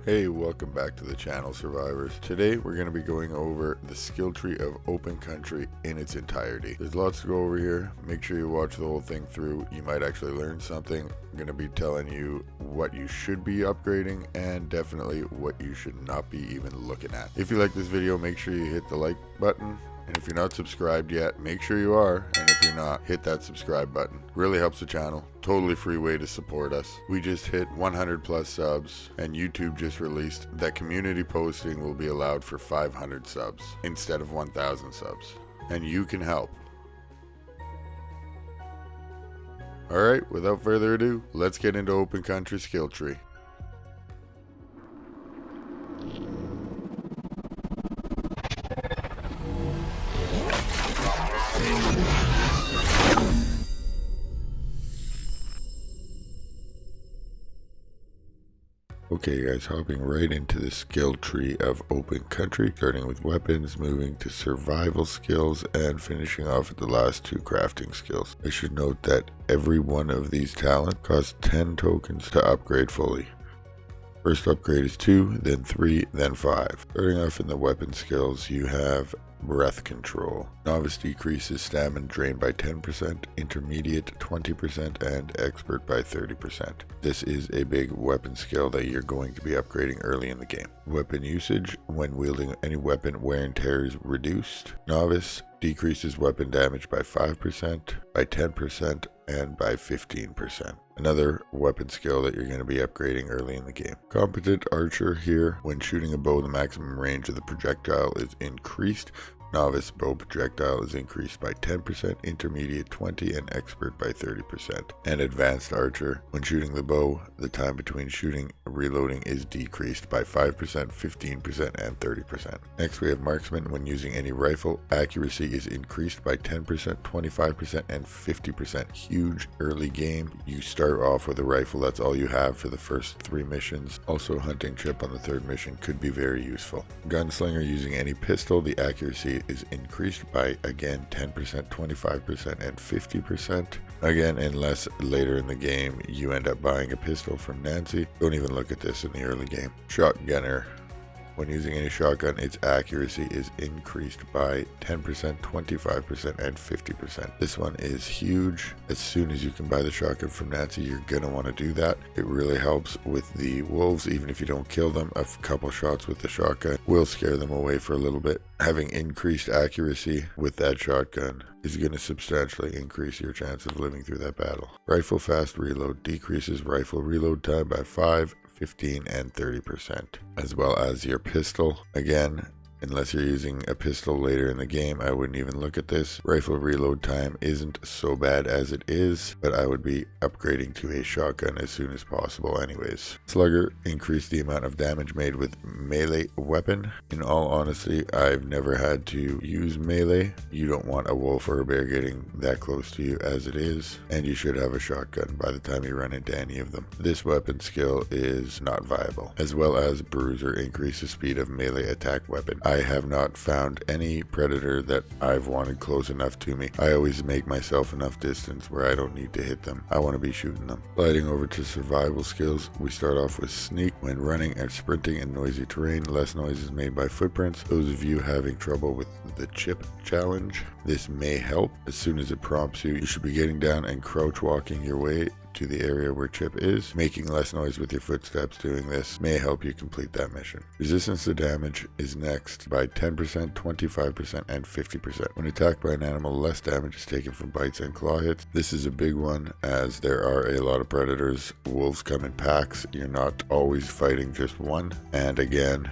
Hey, welcome back to the channel, survivors. Today we're going to be going over the skill tree of open country in its entirety. There's lots to go over here. Make sure you watch the whole thing through. You might actually learn something. I'm going to be telling you what you should be upgrading and definitely what you should not be even looking at. If you like this video, make sure you hit the like button. And if you're not subscribed yet, make sure you are. And if you're not, hit that subscribe button. Really helps the channel. Totally free way to support us. We just hit 100 plus subs, and YouTube just released that community posting will be allowed for 500 subs instead of 1,000 subs. And you can help. Alright, without further ado, let's get into open country skill tree. Okay guys, hopping right into the skill tree of open country, starting with weapons, moving to survival skills, and finishing off with the last two crafting skills. I should note that every one of these talents costs 10 tokens to upgrade fully. First upgrade is 2, then 3, then 5. Starting off in the weapon skills, you have breath control. Novice decreases stamina drain by 10%, intermediate 20%, and expert by 30%. This is a big weapon skill that you're going to be upgrading early in the game. Weapon usage, when wielding any weapon, wear and tear is reduced. Novice decreases weapon damage by 5%, by 10%, and by 15%. Another weapon skill that you're going to be upgrading early in the game. Competent archer here, when shooting a bow, the maximum range of the projectile is increased. Novice bow projectile is increased by 10%, intermediate 20%, and expert by 30%. And advanced archer, when shooting the bow, the time between shooting and reloading is decreased by 5%, 15%, and 30%. Next we have marksman, when using any rifle, accuracy is increased by 10%, 25%, and 50%. Huge early game. You start off with a rifle, that's all you have for the first 3 missions. Also hunting chip on the 3rd mission could be very useful. Gunslinger, using any pistol, the accuracy is increased by again 10%, 25%, and 50%. Again, unless later in the game you end up buying a pistol from Nancy. Don't even look at this in the early game. Shotgunner, when using any shotgun, its accuracy is increased by 10%, 25%, and 50%. This one is huge. As soon as you can buy the shotgun from Nancy, you're gonna want to do that. It really helps with the wolves. Even if you don't kill them, a couple shots with the shotgun will scare them away for a little bit. Having increased accuracy with that shotgun is going to substantially increase your chance of living through that battle. Rifle fast reload decreases rifle reload time by 5, 15, and 30%, as well as your pistol. Again, unless you're using a pistol later in the game, I wouldn't even look at this. Rifle reload time isn't so bad as it is, but I would be upgrading to a shotgun as soon as possible anyways. Slugger, increase the amount of damage made with melee weapon. In all honesty, I've never had to use melee. You don't want a wolf or a bear getting that close to you as it is, and you should have a shotgun by the time you run into any of them. This weapon skill is not viable. As well as bruiser, increases speed of melee attack weapon. I have not found any predator that I've wanted close enough to me. I always make myself enough distance where I don't need to hit them. I want to be shooting them. Sliding over to survival skills, we start off with sneak. When running and sprinting in noisy terrain, less noise is made by footprints. Those of you having trouble with the chip challenge, this may help. As soon as it prompts you, you should be getting down and crouch walking your way to the area where Chip is. Making less noise with your footsteps doing this may help you complete that mission. Resistance to damage is next by 10%, 25%, and 50%. When attacked by an animal, less damage is taken from bites and claw hits. This is a big one as there are a lot of predators. Wolves come in packs. You're not always fighting just one. And again,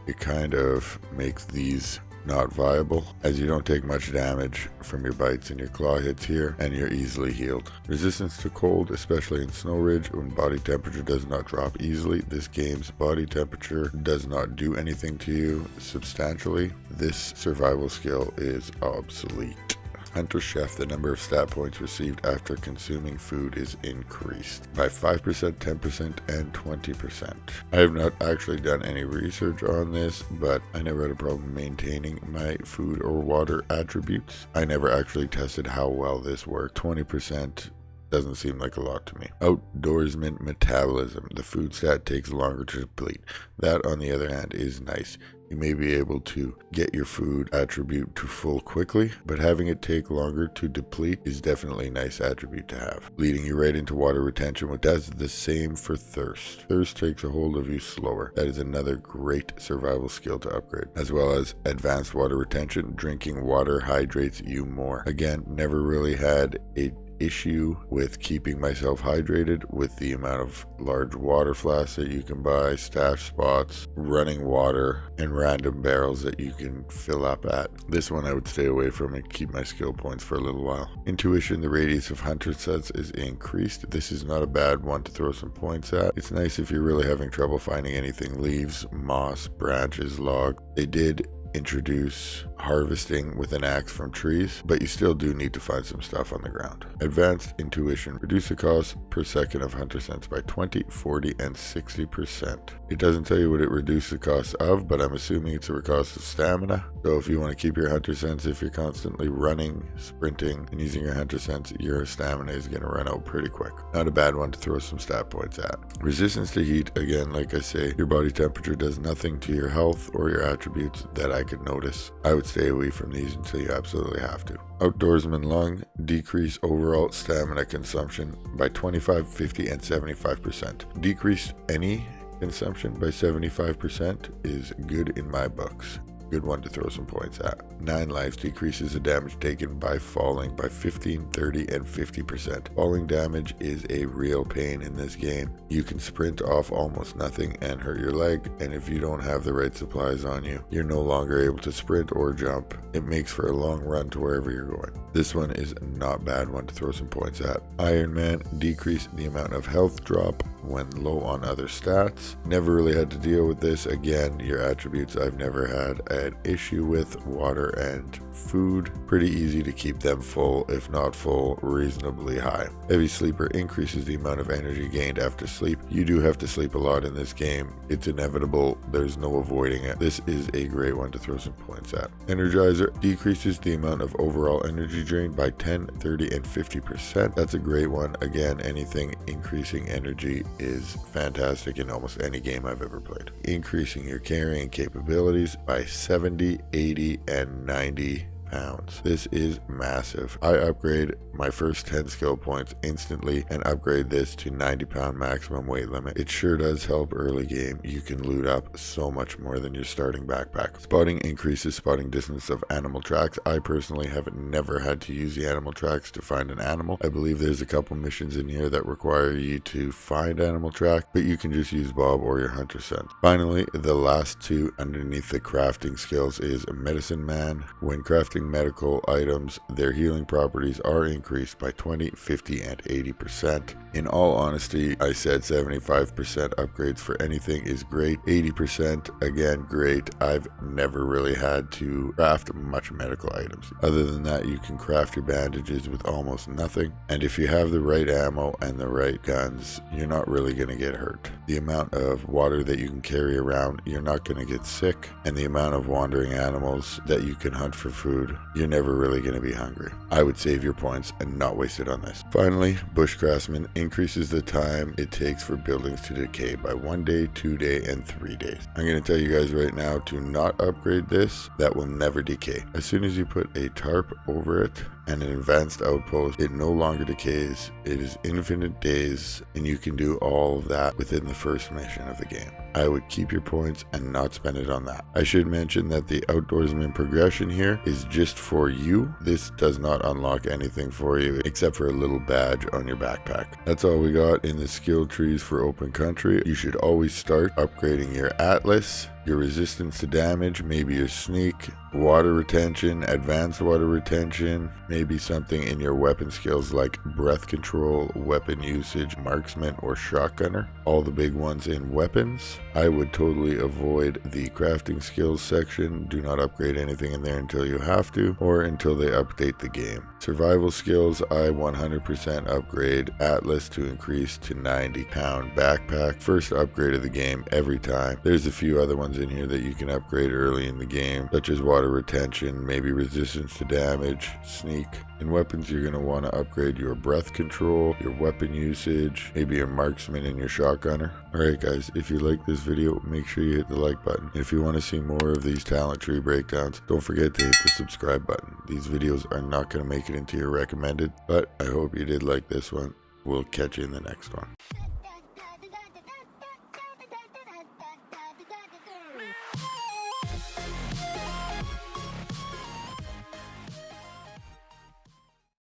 it kind of makes these not viable as you don't take much damage from your bites and your claw hits here, and you're easily healed. Resistance to cold, especially in Snow Ridge when body temperature does not drop easily. This game's body temperature does not do anything to you substantially. This survival skill is obsolete. Hunter Chef, the number of stat points received after consuming food is increased by 5%, 10%, and 20%. I have not actually done any research on this, but I never had a problem maintaining my food or water attributes. I never actually tested how well this worked. 20% Doesn't seem like a lot to me. Outdoorsman metabolism. The food stat takes longer to deplete. That, on the other hand, is nice. You may be able to get your food attribute to full quickly, but having it take longer to deplete is definitely a nice attribute to have. Leading you right into water retention, which does the same for thirst. Thirst takes a hold of you slower. That is another great survival skill to upgrade. As well as advanced water retention, drinking water hydrates you more. Again, never really had a issue with keeping myself hydrated with the amount of large water flasks that you can buy, stash spots, running water, and random barrels that you can fill up at. This one I would stay away from and keep my skill points for a little while. Intuition, the radius of hunter sets is increased. This is not a bad one to throw some points at. It's nice if you're really having trouble finding anything: leaves, moss, branches, log. They did introduce harvesting with an axe from trees, but you still do need to find some stuff on the ground. Advanced intuition. Reduce the cost per second of hunter sense by 20, 40, and 60%. It doesn't tell you what it reduces the cost of, but I'm assuming it's a cost of stamina. So if you want to keep your hunter sense, if you're constantly running, sprinting, and using your hunter sense, your stamina is going to run out pretty quick. Not a bad one to throw some stat points at. Resistance to heat. Again, like I say, your body temperature does nothing to your health or your attributes that I could notice. I would stay away from these until you absolutely have to. Outdoorsman lung. Decrease overall stamina consumption by 25, 50, and 75%. Decrease any consumption by 75% is good in my books. Good one to throw some points at. 9 lives. Decreases the damage taken by falling by 15, 30, and 50%. Falling damage is a real pain in this game. You can sprint off almost nothing and hurt your leg, and if you don't have the right supplies on you, you're no longer able to sprint or jump. It makes for a long run to wherever you're going. This one is not bad one to throw some points at. Iron Man. Decrease the amount of health drop when low on other stats. Never really had to deal with this. Again, your attributes I've never had an issue with. Water and food. Pretty easy to keep them full, if not full, reasonably high. Heavy sleeper. Increases the amount of energy gained after sleep. You do have to sleep a lot in this game. It's inevitable. There's no avoiding it. This is a great one to throw some points at. Energizer. Decreases the amount of overall energy drained by 10, 30, and 50%. That's a great one. Again, anything increasing energy is fantastic in almost any game I've ever played. Increasing your carrying capabilities by 70, 80, and 90 pounds. This is massive. I upgrade my first 10 skill points instantly and upgrade this to 90-pound maximum weight limit. It sure does help early game. You can loot up so much more than your starting backpack. Spotting increases spotting distance of animal tracks. I personally have never had to use the animal tracks to find an animal. I believe there's a couple missions in here that require you to find animal track, but you can just use Bob or your hunter sense. Finally, the last two underneath the crafting skills is Medicine Man. When crafting medical items, their healing properties are increased by 20, 50, and 80%. In all honesty, I said 75% upgrades for anything is great. 80%, again, great. I've never really had to craft much medical items. Other than that, you can craft your bandages with almost nothing. And if you have the right ammo and the right guns, you're not really going to get hurt. The amount of water that you can carry around, you're not going to get sick. And the amount of wandering animals that you can hunt for food, you're never really going to be hungry. I would save your points and not waste it on this. Finally, Bushcraftsman increases the time it takes for buildings to decay by 1 day, 2 days, and 3 days. I'm going to tell you guys right now to not upgrade this. That will never decay. As soon as you put a tarp over it and an advanced outpost, it no longer decays. It is infinite days, and you can do all of that within the first mission of the game. I would keep your points and not spend it on that. I should mention that the Outdoorsman progression here is just for you. This does not unlock anything for you except for a little badge on your backpack. That's all we got in the skill trees for open country. You should always start upgrading your atlas, your resistance to damage, maybe your sneak, water retention, advanced water retention, maybe something in your weapon skills like breath control, weapon usage, marksman, or shotgunner. All the big ones in weapons. I would totally avoid the crafting skills section. Do not upgrade anything in there until you have to or until they update the game. Survival skills, I 100% upgrade atlas to increase to 90-pound backpack. First upgrade of the game every time. There's a few other ones in here that you can upgrade early in the game, such as water retention, maybe resistance to damage, sneak. In weapons, you're going to want to upgrade your breath control, your weapon usage, maybe your marksman and your shotgunner. Alright guys, if you like this video, make sure you hit the like button. If you want to see more of these talent tree breakdowns, don't forget to hit the subscribe button. These videos are not going to make it into your recommended, but I hope you did like this one. We'll catch you in the next one.